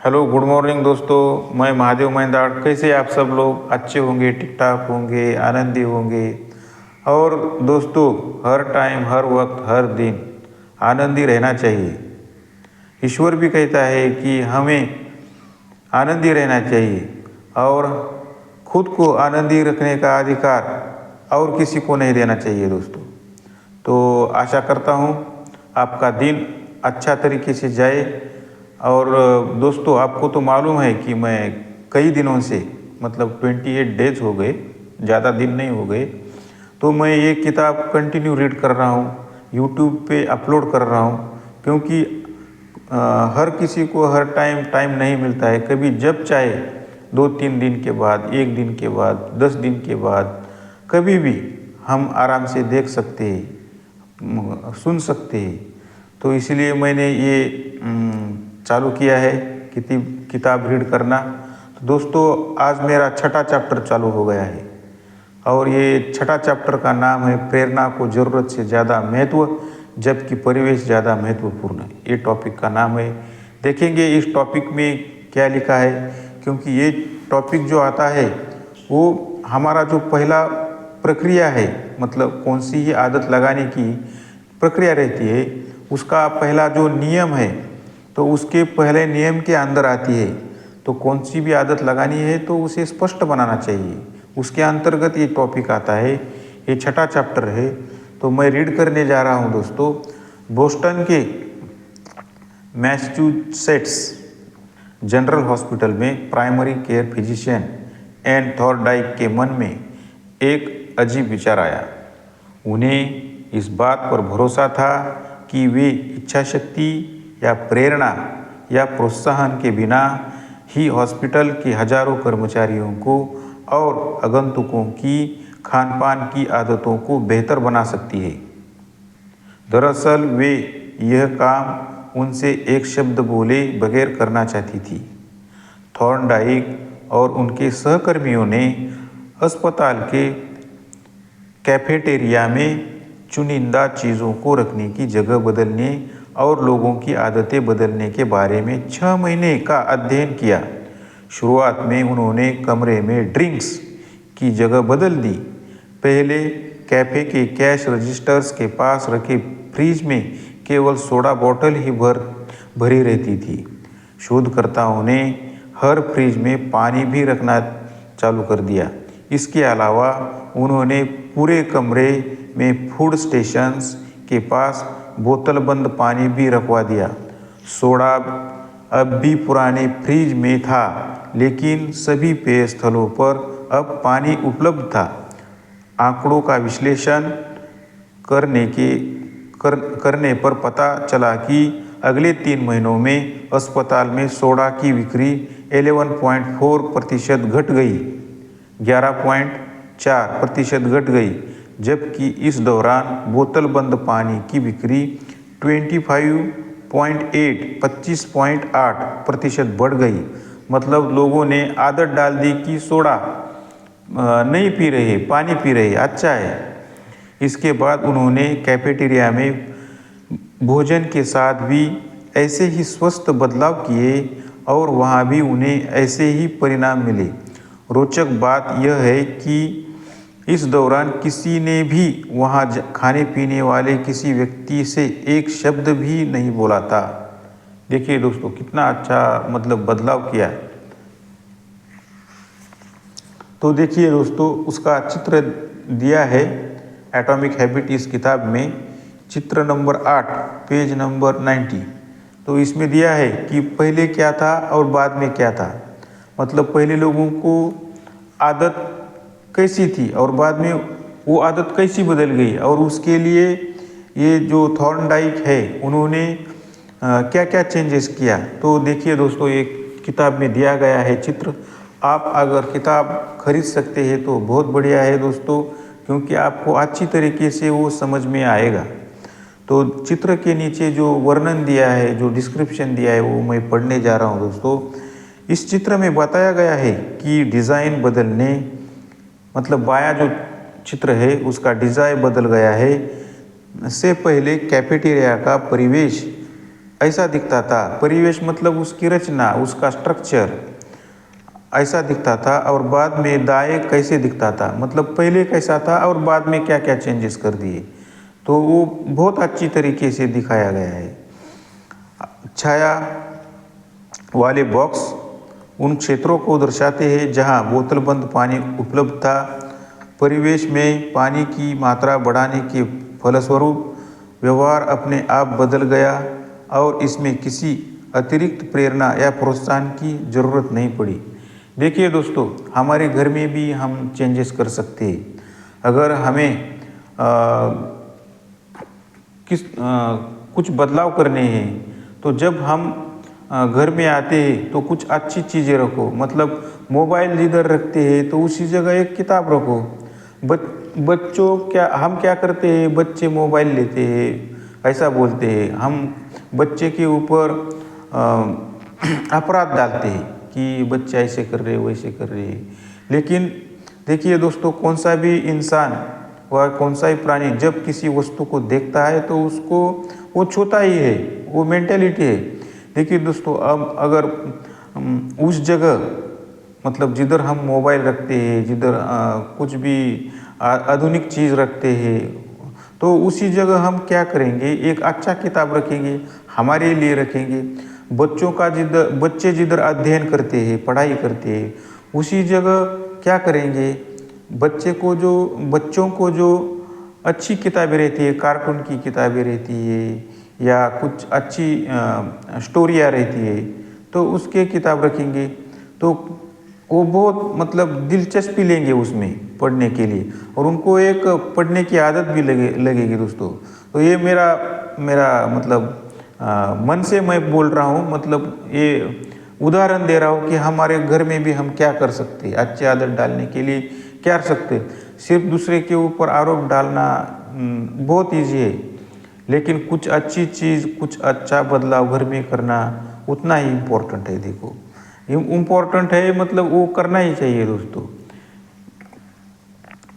Hello good morning दोस्तों, मैं महादेव महिंदाड़। कैसे आप सब लोग? अच्छे होंगे, ठीक ठाक होंगे, आनंदी होंगे। और दोस्तों, हर टाइम, हर वक्त, हर दिन आनंदी रहना चाहिए। ईश्वर भी कहता है कि हमें आनंदी रहना चाहिए और खुद को आनंदी रखने का अधिकार और किसी को नहीं देना चाहिए दोस्तों। तो आशा करता हूँ आपका दिन अच्छा तरीके से जाए। और दोस्तों, आपको तो मालूम है कि मैं कई दिनों से, मतलब 28 डेज हो गए, ज़्यादा दिन नहीं हो गए, तो मैं ये किताब कंटिन्यू रीड कर रहा हूँ, यूट्यूब पे अपलोड कर रहा हूँ। क्योंकि हर किसी को हर टाइम नहीं मिलता है। कभी जब चाहे 2-3 दिन के बाद, 1 दिन के बाद, 10 दिन के बाद, कभी भी हम आराम से देख सकते हैं, सुन सकते हैं। तो इसलिए मैंने ये चालू किया है किताब रीड करना। तो दोस्तों, आज मेरा छठा चैप्टर चालू हो गया है और ये छठा चैप्टर का नाम है प्रेरणा को ज़रूरत से ज़्यादा महत्व, जबकि परिवेश ज़्यादा महत्वपूर्ण है। ये टॉपिक का नाम है। देखेंगे इस टॉपिक में क्या लिखा है, क्योंकि ये टॉपिक जो आता है वो हमारा जो पहला प्रक्रिया है, मतलब कौन सी ही आदत लगाने की प्रक्रिया रहती है, उसका पहला जो नियम है, तो उसके पहले नियम के अंदर आती है। तो कौन सी भी आदत लगानी है तो उसे स्पष्ट बनाना चाहिए, उसके अंतर्गत ये टॉपिक आता है। ये छठा चैप्टर है, तो मैं रीड करने जा रहा हूँ दोस्तों। बोस्टन के मैसाचुसेट्स जनरल हॉस्पिटल में primary care physician Ann Thorndike के मन में एक अजीब विचार आया। उन्हें इस बात पर भरोसा था कि वे इच्छा शक्ति या प्रेरणा या प्रोत्साहन के बिना ही हॉस्पिटल के हजारों कर्मचारियों को और आगंतुकों की खान पान की आदतों को बेहतर बना सकती है। दरअसल वे यह काम उनसे एक शब्द बोले बगैर करना चाहती थी। थॉर्नडाइक और उनके सहकर्मियों ने अस्पताल के कैफेटेरिया में चुनिंदा चीज़ों को रखने की जगह बदलने और लोगों की आदतें बदलने के बारे में 6 महीने का अध्ययन किया। शुरुआत में उन्होंने कमरे में ड्रिंक्स की जगह बदल दी। पहले कैफ़े के कैश रजिस्टर्स के पास रखे फ्रिज में केवल सोडा बोतल ही भरी रहती थी। शोधकर्ताओं ने हर फ्रिज में पानी भी रखना चालू कर दिया। इसके अलावा उन्होंने पूरे कमरे में फूड स्टेशंस के पास बोतलबंद पानी भी रखवा दिया। सोडा अब भी पुराने फ्रिज में था, लेकिन सभी पेय स्थलों पर अब पानी उपलब्ध था। आंकड़ों का विश्लेषण करने पर पता चला कि अगले 3 महीनों में अस्पताल में सोडा की बिक्री 11.4% घट गई, 11.4% घट गई, जबकि इस दौरान बोतलबंद पानी की बिक्री 25.8% बढ़ गई। मतलब लोगों ने आदत डाल दी कि सोडा नहीं पी रहे, पानी पी रहे, अच्छा है। इसके बाद उन्होंने कैफेटेरिया में भोजन के साथ भी ऐसे ही स्वस्थ बदलाव किए और वहाँ भी उन्हें ऐसे ही परिणाम मिले। रोचक बात यह है कि इस दौरान किसी ने भी वहाँ खाने पीने वाले किसी व्यक्ति से एक शब्द भी नहीं बोला था। देखिए दोस्तों, कितना अच्छा मतलब बदलाव किया। तो देखिए दोस्तों, उसका चित्र दिया है एटॉमिक हैबिट इस किताब में, चित्र नंबर 8, पेज नंबर 90। तो इसमें दिया है कि पहले क्या था और बाद में क्या था। मतलब पहले लोगों को आदत कैसी थी और बाद में वो आदत कैसी बदल गई, और उसके लिए ये जो थॉर्नडाइक है उन्होंने क्या क्या चेंजेस किया। तो देखिए दोस्तों, एक किताब में दिया गया है चित्र। आप अगर किताब खरीद सकते हैं तो बहुत बढ़िया है दोस्तों, क्योंकि आपको अच्छी तरीके से वो समझ में आएगा। तो चित्र के नीचे जो वर्णन दिया है, जो डिस्क्रिप्शन दिया है, वो मैं पढ़ने जा रहा हूँ दोस्तों। इस चित्र में बताया गया है कि डिज़ाइन बदलने, मतलब बायां जो चित्र है उसका डिज़ाइन बदल गया है। से पहले कैफेटेरिया का परिवेश ऐसा दिखता था। परिवेश मतलब उसकी रचना, उसका स्ट्रक्चर ऐसा दिखता था। और बाद में दाएं कैसे दिखता था, मतलब पहले कैसा था और बाद में क्या क्या चेंजेस कर दिए, तो वो बहुत अच्छी तरीके से दिखाया गया है। छाया वाले बॉक्स उन क्षेत्रों को दर्शाते हैं जहां बोतलबंद पानी उपलब्ध था। परिवेश में पानी की मात्रा बढ़ाने के फलस्वरूप व्यवहार अपने आप बदल गया और इसमें किसी अतिरिक्त प्रेरणा या प्रोत्साहन की ज़रूरत नहीं पड़ी। देखिए दोस्तों, हमारे घर में भी हम चेंजेस कर सकते हैं। अगर हमें कुछ बदलाव करने हैं, तो जब हम घर में आते हैं तो कुछ अच्छी चीज़ें रखो। मतलब मोबाइल जिधर रखते हैं तो उसी जगह एक किताब रखो। बच्चों हम क्या करते हैं, बच्चे मोबाइल लेते हैं, ऐसा बोलते हैं, हम बच्चे के ऊपर अपराध डालते हैं कि बच्चे ऐसे कर रहे वैसे कर रहे हैं। लेकिन देखिए दोस्तों, कौन सा भी इंसान व कौन सा ही प्राणी जब किसी वस्तु को देखता है तो उसको वो छूता ही है, वो मेंटेलिटी है। देखिए दोस्तों, अब अगर उस जगह मतलब जिधर हम मोबाइल रखते हैं, जिधर कुछ भी आधुनिक चीज़ रखते हैं, तो उसी जगह हम क्या करेंगे, एक अच्छा किताब रखेंगे, हमारे लिए रखेंगे। बच्चे जिधर अध्ययन करते हैं, पढ़ाई करते हैं, उसी जगह क्या करेंगे, बच्चों को जो अच्छी किताबें रहती है, कार्टून की किताबें रहती है या कुछ अच्छी स्टोरियाँ रहती है, तो उसके किताब रखेंगे। तो वो बहुत मतलब दिलचस्पी लेंगे उसमें पढ़ने के लिए, और उनको एक पढ़ने की आदत भी लगेगी दोस्तों। तो ये मेरा मतलब मन से मैं बोल रहा हूँ, मतलब ये उदाहरण दे रहा हूँ कि हमारे घर में भी हम क्या कर सकते हैं, अच्छी आदत डालने के लिए क्या कर सकते हैं। सिर्फ दूसरे के ऊपर आरोप डालना बहुत ईजी है, लेकिन कुछ अच्छी चीज़, कुछ अच्छा बदलाव घर में करना उतना ही इम्पोर्टेंट है। देखो, इम्पोर्टेंट है, मतलब वो करना ही चाहिए दोस्तों।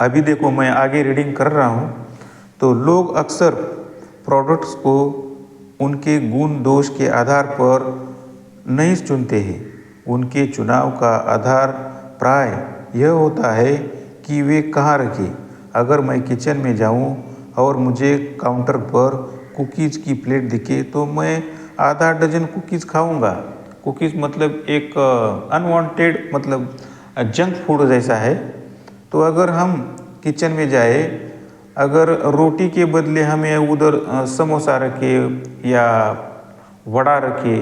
अभी देखो, मैं आगे रीडिंग कर रहा हूँ, तो लोग अक्सर प्रोडक्ट्स को उनके गुण दोष के आधार पर नहीं चुनते हैं। उनके चुनाव का आधार प्राय यह होता है कि वे कहाँ रखें। अगर मैं किचन में जाऊँ और मुझे काउंटर पर कुकीज़ की प्लेट दिखे तो मैं आधा डजन कुकीज़ खाऊंगा। कुकीज़ मतलब एक अनवांटेड मतलब जंक फूड जैसा है। तो अगर हम किचन में जाए, अगर रोटी के बदले हमें उधर समोसा रखे या वड़ा रखे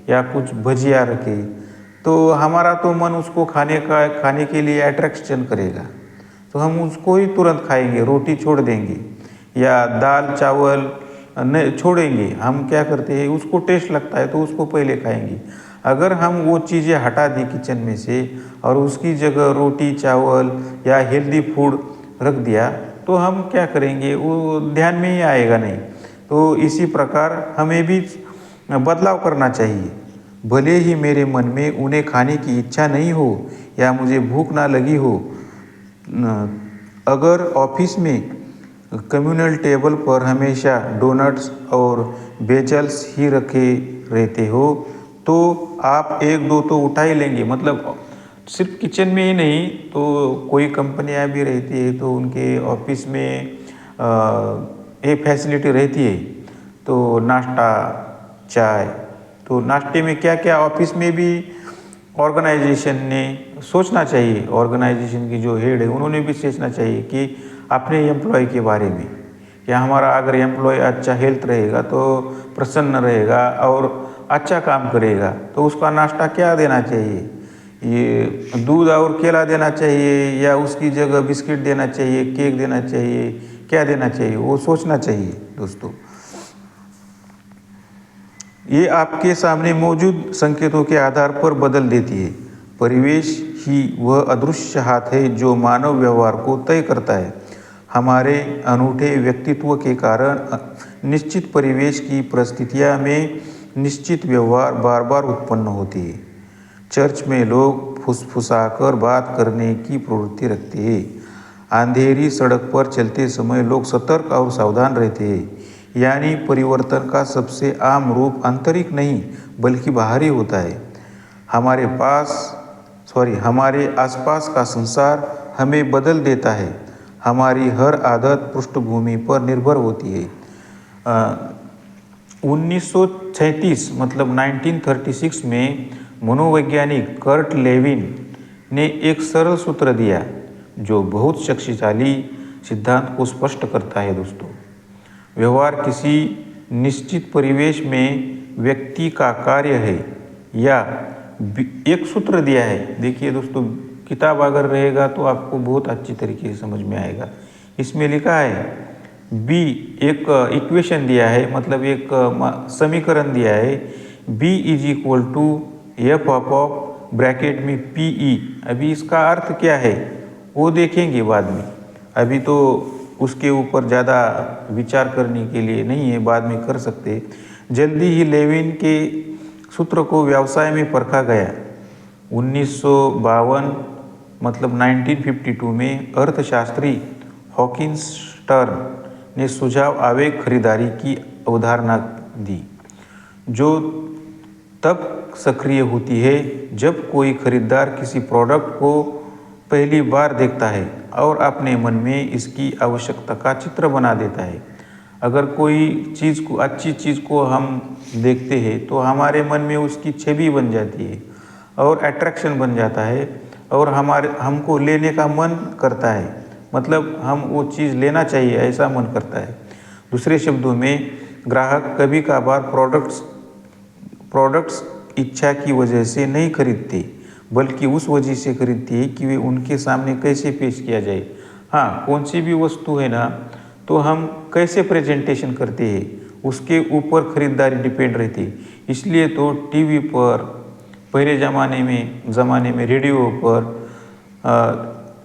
या कुछ भजिया रखे, तो हमारा तो मन उसको खाने के लिए अट्रैक्शन करेगा, तो हम उसको ही तुरंत खाएंगे, रोटी छोड़ देंगे या दाल चावल नहीं छोड़ेंगे। हम क्या करते हैं, उसको टेस्ट लगता है तो उसको पहले खाएंगे। अगर हम वो चीज़ें हटा दी किचन में से और उसकी जगह रोटी चावल या हेल्दी फूड रख दिया, तो हम क्या करेंगे, वो ध्यान में ही आएगा नहीं। तो इसी प्रकार हमें भी बदलाव करना चाहिए। भले ही मेरे मन में उन्हें खाने की इच्छा नहीं हो या मुझे भूख ना लगी हो, अगर ऑफिस में कम्युनल टेबल पर हमेशा डोनट्स और बेचल्स ही रखे रहते हो, तो आप एक दो तो उठा ही लेंगे। मतलब सिर्फ किचन में ही नहीं, तो कोई कंपनियां भी रहती है तो उनके ऑफिस में एक फैसिलिटी रहती है, तो नाश्ता चाय, तो नाश्ते में क्या क्या ऑफिस में भी ऑर्गेनाइजेशन ने सोचना चाहिए। ऑर्गेनाइजेशन की जो हेड है उन्होंने भी सोचना चाहिए कि अपने एम्प्लॉय के बारे में, कि हमारा अगर एम्प्लॉय अच्छा हेल्थ रहेगा तो प्रसन्न रहेगा और अच्छा काम करेगा, तो उसका नाश्ता क्या देना चाहिए, ये दूध और केला देना चाहिए या उसकी जगह बिस्किट देना चाहिए, केक देना चाहिए, क्या देना चाहिए, वो सोचना चाहिए दोस्तों। ये आपके सामने मौजूद संकेतों के आधार पर बदल देती है। परिवेश ही वह अदृश्य हाथ है जो मानव व्यवहार को तय करता है। हमारे अनूठे व्यक्तित्व के कारण निश्चित परिवेश की परिस्थितियाँ में निश्चित व्यवहार बार बार उत्पन्न होती है। चर्च में लोग फुसफुसाकर बात करने की प्रवृत्ति रखते हैं। अंधेरी सड़क पर चलते समय लोग सतर्क और सावधान रहते हैं। यानी परिवर्तन का सबसे आम रूप आंतरिक नहीं बल्कि बाहरी होता है। हमारे आसपास का संसार हमें बदल देता है। हमारी हर आदत पृष्ठभूमि पर निर्भर होती है। 1936 मतलब 1936 में मनोवैज्ञानिक कर्ट लेविन ने एक सरल सूत्र दिया जो बहुत शक्तिशाली सिद्धांत को स्पष्ट करता है। दोस्तों, व्यवहार किसी निश्चित परिवेश में व्यक्ति का कार्य है या एक सूत्र दिया है। देखिए दोस्तों, किताब अगर रहेगा तो आपको बहुत अच्छी तरीके से समझ में आएगा। इसमें लिखा है बी, एक इक्वेशन दिया है, मतलब एक समीकरण दिया है, B is equal to F of bracket में पी ई। अभी इसका अर्थ क्या है वो देखेंगे बाद में, अभी तो उसके ऊपर ज़्यादा विचार करने के लिए नहीं है, बाद में कर सकते। जल्दी ही लेविन के सूत्र को व्यवसाय में परखा गया। 1952 मतलब 1952 में अर्थशास्त्री हॉकिंस स्टर्न ने सुझाव आवेग खरीदारी की अवधारणा दी, जो तब सक्रिय होती है जब कोई खरीदार किसी प्रोडक्ट को पहली बार देखता है और अपने मन में इसकी आवश्यकता का चित्र बना देता है। अगर कोई अच्छी चीज़ को हम देखते हैं तो हमारे मन में उसकी छवि बन जाती है और अट्रैक्शन बन जाता है और हमको लेने का मन करता है, मतलब हम वो चीज़ लेना चाहिए ऐसा मन करता है। दूसरे शब्दों में, ग्राहक कभी कभार प्रोडक्ट्स इच्छा की वजह से नहीं खरीदते बल्कि उस वजह से खरीदती है कि वे उनके सामने कैसे पेश किया जाए। हाँ, कौन सी भी वस्तु है ना, तो हम कैसे प्रेजेंटेशन करते हैं उसके ऊपर खरीदारी डिपेंड रहती है। इसलिए तो टीवी पर पहले ज़माने में रेडियो पर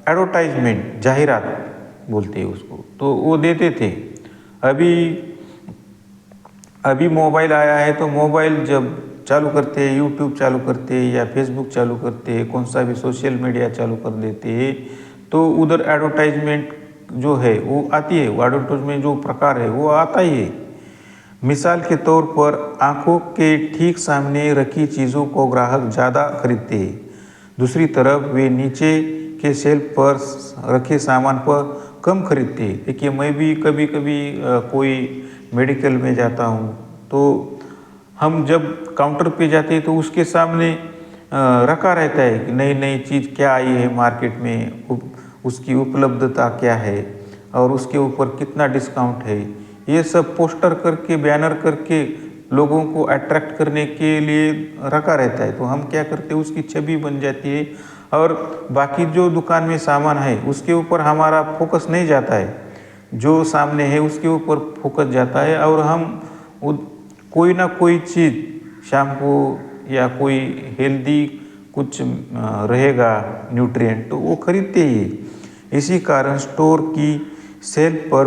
एडवर्टाइजमेंट, जाहिरात बोलते हैं उसको, तो वो देते थे। अभी मोबाइल आया है तो मोबाइल जब चालू करते हैं, यूट्यूब चालू करते हैं या फेसबुक चालू करते हैं, कौन सा भी सोशल मीडिया चालू कर देते हैं, तो उधर एडवर्टाइजमेंट जो है वो आती है। वो एडवर्टाइजमेंट जो प्रकार है वो आता ही है। मिसाल के तौर पर आंखों के ठीक सामने रखी चीज़ों को ग्राहक ज़्यादा खरीदते हैं। दूसरी तरफ वे नीचे के शेल्फ पर रखे सामान पर कम खरीदते हैं। देखिए, मैं भी कभी कभी कोई मेडिकल में जाता हूँ तो हम जब काउंटर पे जाते हैं तो उसके सामने रखा रहता है कि नई नई चीज़ क्या आई है मार्केट में, उसकी उपलब्धता क्या है और उसके ऊपर कितना डिस्काउंट है। ये सब पोस्टर करके, बैनर करके लोगों को अट्रैक्ट करने के लिए रखा रहता है। तो हम क्या करते हैं, उसकी छवि बन जाती है और बाकी जो दुकान में सामान है उसके ऊपर हमारा फोकस नहीं जाता है, जो सामने है उसके ऊपर फोकस जाता है और हम कोई ना कोई चीज़, शैम्पू या कोई हेल्दी कुछ रहेगा न्यूट्रिएंट, तो वो खरीदते ही। इसी कारण स्टोर की सेल्फ पर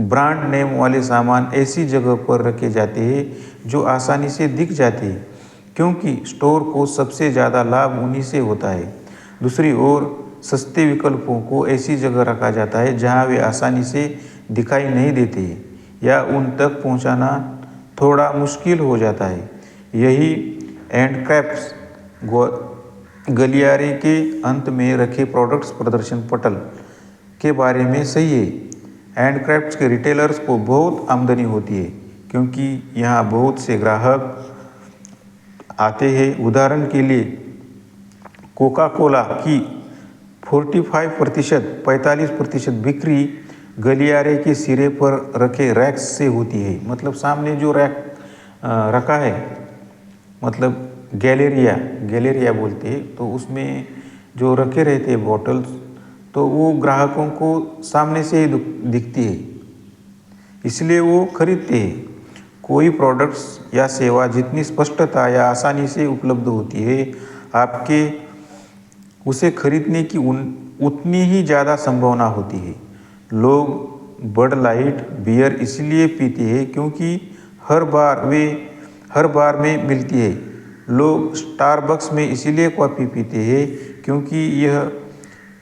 ब्रांड नेम वाले सामान ऐसी जगह पर रखे जाते हैं जो आसानी से दिख जाते हैं, क्योंकि स्टोर को सबसे ज़्यादा लाभ उन्हीं से होता है। दूसरी ओर सस्ते विकल्पों को ऐसी जगह रखा जाता है जहां वे आसानी से दिखाई नहीं देते या उन तक पहुंचाना थोड़ा मुश्किल हो जाता है। यही हैंडक्राफ्ट्स गलियारे के अंत में रखे प्रोडक्ट्स प्रदर्शन पटल के बारे में सही है। हैंडक्राफ्ट्स के रिटेलर्स को बहुत आमदनी होती है क्योंकि यहाँ बहुत से ग्राहक आते हैं। उदाहरण के लिए कोका कोला की 45% बिक्री गलियारे के सिरे पर रखे रैक्स से होती है। मतलब सामने जो रैक रखा है, मतलब गैलेरिया बोलते हैं, तो उसमें जो रखे रहते हैं बॉटल्स, तो वो ग्राहकों को सामने से ही दिखती है, इसलिए वो खरीदते हैं। कोई प्रोडक्ट्स या सेवा जितनी स्पष्टता या आसानी से उपलब्ध होती है, आपके उसे खरीदने की उतनी ही ज़्यादा संभावना होती है। लोग बड लाइट बियर इसलिए पीते हैं क्योंकि हर बार में मिलती है। लोग स्टारबक्स में इसलिए कॉफ़ी पीते हैं क्योंकि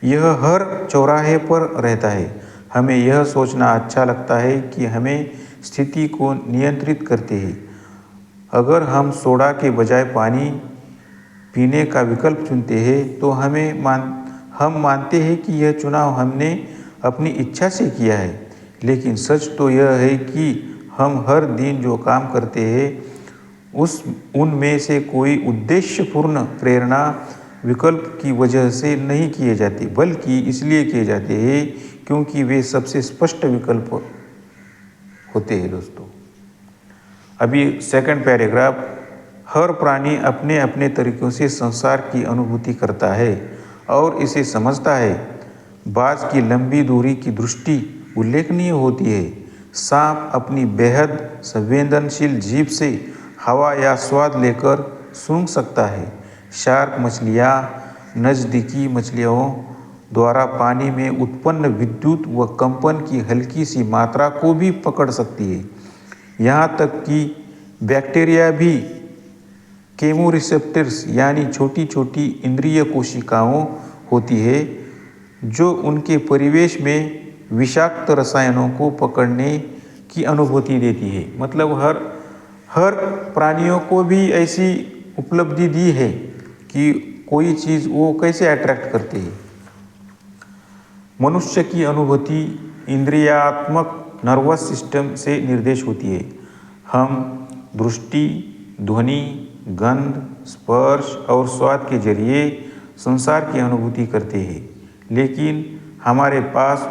यह हर चौराहे पर रहता है। हमें यह सोचना अच्छा लगता है कि हमें स्थिति को नियंत्रित करते हैं। अगर हम सोडा के बजाय पानी पीने का विकल्प चुनते हैं तो हम मानते हैं कि यह चुनाव हमने अपनी इच्छा से किया है, लेकिन सच तो यह है कि हम हर दिन जो काम करते हैं उनमें से कोई उद्देश्यपूर्ण प्रेरणा विकल्प की वजह से नहीं किए जाते, बल्कि इसलिए किए जाते हैं क्योंकि वे सबसे स्पष्ट विकल्प होते हैं। दोस्तों, अभी सेकंड पैराग्राफ, हर प्राणी अपने अपने तरीकों से संसार की अनुभूति करता है और इसे समझता है। बाज की लंबी दूरी की दृष्टि उल्लेखनीय होती है। सांप अपनी बेहद संवेदनशील जीभ से हवा या स्वाद लेकर सूंघ सकता है। शार्क मछलियाँ नज़दीकी मछलियों द्वारा पानी में उत्पन्न विद्युत व कंपन की हल्की सी मात्रा को भी पकड़ सकती है। यहाँ तक कि बैक्टीरिया भी केमोरिसेप्टर्स यानी छोटी छोटी इंद्रिय कोशिकाओं होती है जो उनके परिवेश में विषाक्त रसायनों को पकड़ने की अनुभूति देती है। मतलब हर प्राणियों को भी ऐसी उपलब्धि दी है कि कोई चीज़ वो कैसे अट्रैक्ट करती है। मनुष्य की अनुभूति इंद्रियात्मक नर्वस सिस्टम से निर्देश होती है। हम दृष्टि, ध्वनि, गंध, स्पर्श और स्वाद के जरिए संसार की अनुभूति करते हैं, लेकिन हमारे पास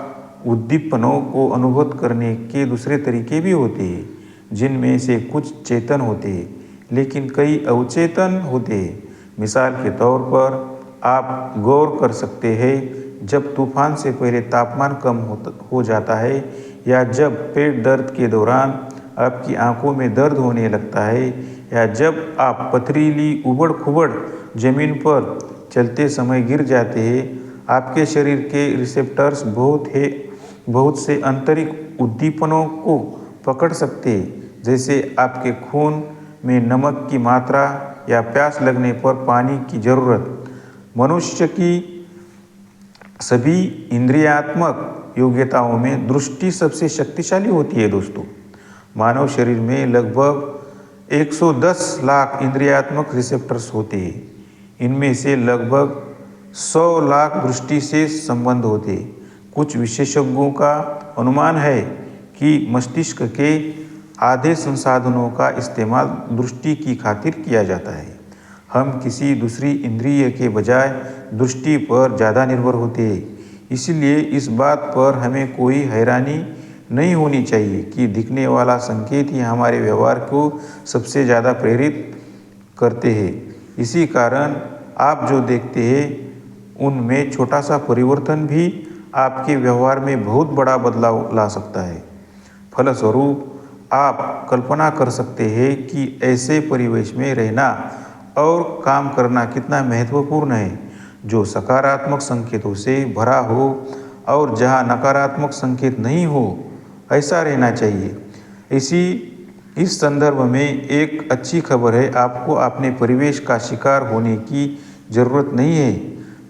उद्दीपनों को अनुभव करने के दूसरे तरीके भी होते हैं, जिनमें से कुछ चेतन होते हैं लेकिन कई अवचेतन होते हैं। मिसाल के तौर पर आप गौर कर सकते हैं जब तूफान से पहले तापमान कम हो जाता है, या जब पेट दर्द के दौरान आपकी आंखों में दर्द होने लगता है, या जब आप पथरीली उबड़ खुबड़ जमीन पर चलते समय गिर जाते हैं। आपके शरीर के रिसेप्टर्स बहुत से आंतरिक उद्दीपनों को पकड़ सकते हैं, जैसे आपके खून में नमक की मात्रा या प्यास लगने पर पानी की जरूरत। मनुष्य की सभी इंद्रियात्मक योग्यताओं में दृष्टि सबसे शक्तिशाली होती है। दोस्तों, मानव शरीर में लगभग 110 लाख इंद्रियात्मक रिसेप्टर्स होते हैं। इनमें से लगभग 100 लाख दृष्टि से संबंध होते हैं। कुछ विशेषज्ञों का अनुमान है कि मस्तिष्क के आधे संसाधनों का इस्तेमाल दृष्टि की खातिर किया जाता है। हम किसी दूसरी इंद्रिय के बजाय दृष्टि पर ज़्यादा निर्भर होते हैं। इसलिए इस बात पर हमें कोई हैरानी नहीं होनी चाहिए कि दिखने वाला संकेत ही हमारे व्यवहार को सबसे ज़्यादा प्रेरित करते हैं। इसी कारण आप जो देखते हैं उनमें छोटा सा परिवर्तन भी आपके व्यवहार में बहुत बड़ा बदलाव ला सकता है। फलस्वरूप आप कल्पना कर सकते हैं कि ऐसे परिवेश में रहना और काम करना कितना महत्वपूर्ण है, जो सकारात्मक संकेतों से भरा हो और जहां नकारात्मक संकेत नहीं हो। ऐसा रहना चाहिए। इस संदर्भ में एक अच्छी खबर है, आपको अपने परिवेश का शिकार होने की ज़रूरत नहीं है।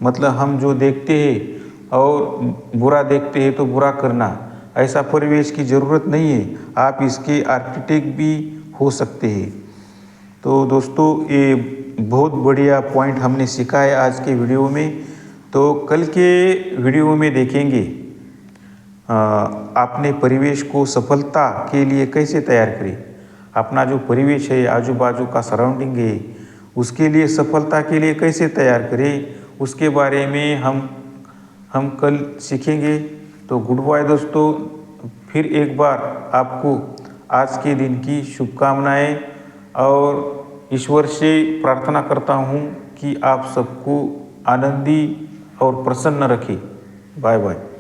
मतलब हम जो देखते हैं और बुरा देखते हैं तो बुरा करना, ऐसा परिवेश की ज़रूरत नहीं है। आप इसके आर्किटेक्ट भी हो सकते हैं। तो दोस्तों, ये बहुत बढ़िया पॉइंट हमने सीखा है आज के वीडियो में। तो कल के वीडियो में देखेंगे अपने परिवेश को सफलता के लिए कैसे तैयार करें। अपना जो परिवेश है, आजू बाजू का सराउंडिंग है, उसके लिए सफलता के लिए कैसे तैयार करें, उसके बारे में हम कल सीखेंगे। तो गुड बाय दोस्तों। फिर एक बार आपको आज के दिन की शुभकामनाएं और ईश्वर से प्रार्थना करता हूँ कि आप सबको आनंदी और प्रसन्न रखें। Bye bye.